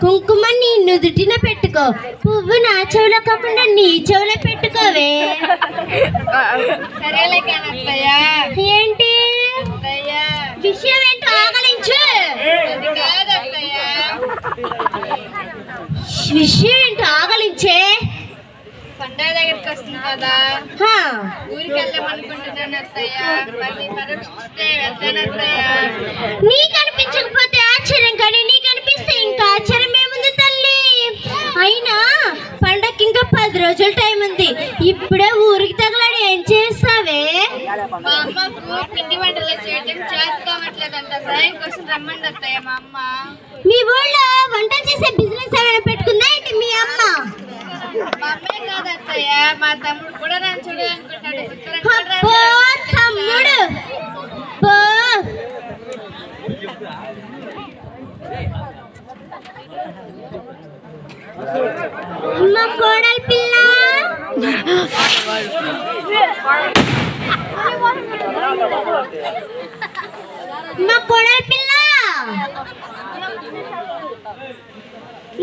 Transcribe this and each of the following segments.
కుంకుమ నీ నుదుటిన పెట్టుకో, పువ్వు నా చెవులో కాకుండా నీ చెవులో పెట్టుకోవే. ఏంటి విషయం ఏంటో ఆగలించు. విషయం ఏంటో ఆగలించే. పండగ దగ్గరికి వస్తుంది కదా, ఊరికి వెళ్దాం అనుకుంటున్నాను అత్తయ్య. మళ్ళీ పరీక్షిస్తే వెళ్తాను అత్తయ్య. నీకు అనిపించకపోతే ఆశ్చర్యం, కానీ నీకు అనిపిస్తే ఇంకా ఆశ్చర్యం ఏముంది తల్లి. అయినా పండగకి ఇంకా 10 రోజులు టైం ఉంది. ఇప్పుడే ఊరికి తగలాడి ఏం చేస్తావే? మా అమ్మకు పిండి వంటలు చేయడం చేత కావట్లేదంట, సాయం కోసం రమ్మండి అత్తయ్య మా అమ్మ. మీ ఊళ్ళో వంటలు చేసే బిజినెస్ ఏమైనా పెట్టుకుందా ఏంటి మీ అమ్మ? మా అమ్మే కాదు అత్తయ్య, మా తమ్ముడు కూడా నన్ను చూడాలనుకుంటాడు. తమ్ముడు మా కోడలి పిల్ల, మా కోడలి పిల్ల,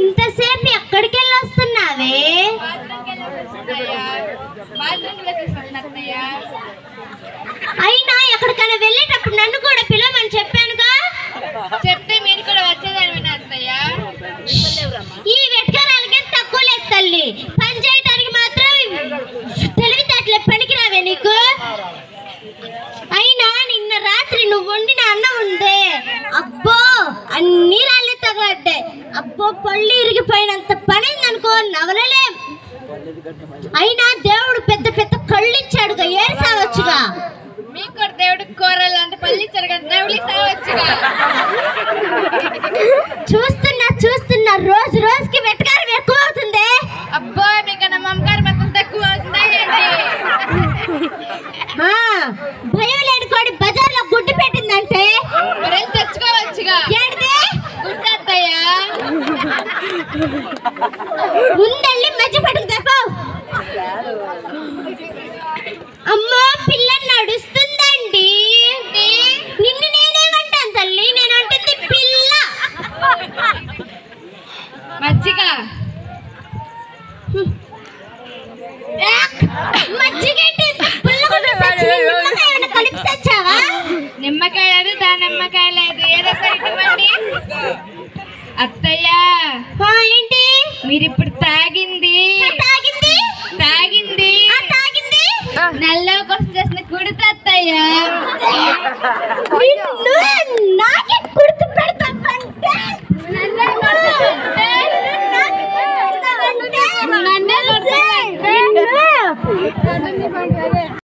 ఇంతసేపు ఎక్కడికి వెళ్ళి వస్తున్నావే? అయినా ఎక్కడికైనా వెళ్ళేటప్పుడు నన్ను కూడా పిలవమని చెప్పానుగా. చెప్తే మీరు కూడా వచ్చేదాన్ని అత్తయ్య. ఈ వెటకారాలకి తక్కువ లేదు తల్లి, పని చేయటానికి మాత్రం తెలివితేటలే పనికిరావే నీకు. అయినా నిన్న రాత్రి నువ్వు వండిన అన్నం ఉందే, అబ్బో అన్ని రాళ్ళే తగలడ్డాయి. అబ్బో పళ్ళు ఇరిగిపోయినంత పనైందనుకో, నవలలేం. అయినా దేవుడు పెద్ద పెద్ద కళ్ళు ఇచ్చాడుగా, ఏం సావచ్చుగా. మీకు కూడా దేవుడికి కూరలు అంటే పళ్ళు ఇచ్చాడు కదా, నవ్వులి సావచ్చుగా. చూస్తున్నా రోజు రోజుకి వెటకారం ఎక్కువ అవుతుంది. అబ్బో మీకన్నా మమకారం మొత్తం తక్కువ అవుతుందా ఏంటి? భయం లేని కోడి బజార్లో గుడ్డు పెట్టిందంటే మరి తెచ్చుకోవచ్చుగా. ఏంటిది? గుడ్డు అత్తయ్య. ముందెళ్ళి మధ్య పట్టుకు తప్ప. అమ్మో పిల్ల నడుస్తుందండి. నిన్ను నేనేమంటాను తల్లి, నేను అంటుంది పిల్ల. మజ్జిగ కలిపి తెచ్చావా? నిమ్మకాయ లేదు, దానిమ్మకాయ లేదు, ఏదో ఇవ్వండి అత్తయ్య. ఏంటి మీరు ఇప్పుడు తాగింది నల్ల కోసం చేసిన కుడితే అత్తయ్య. నాకే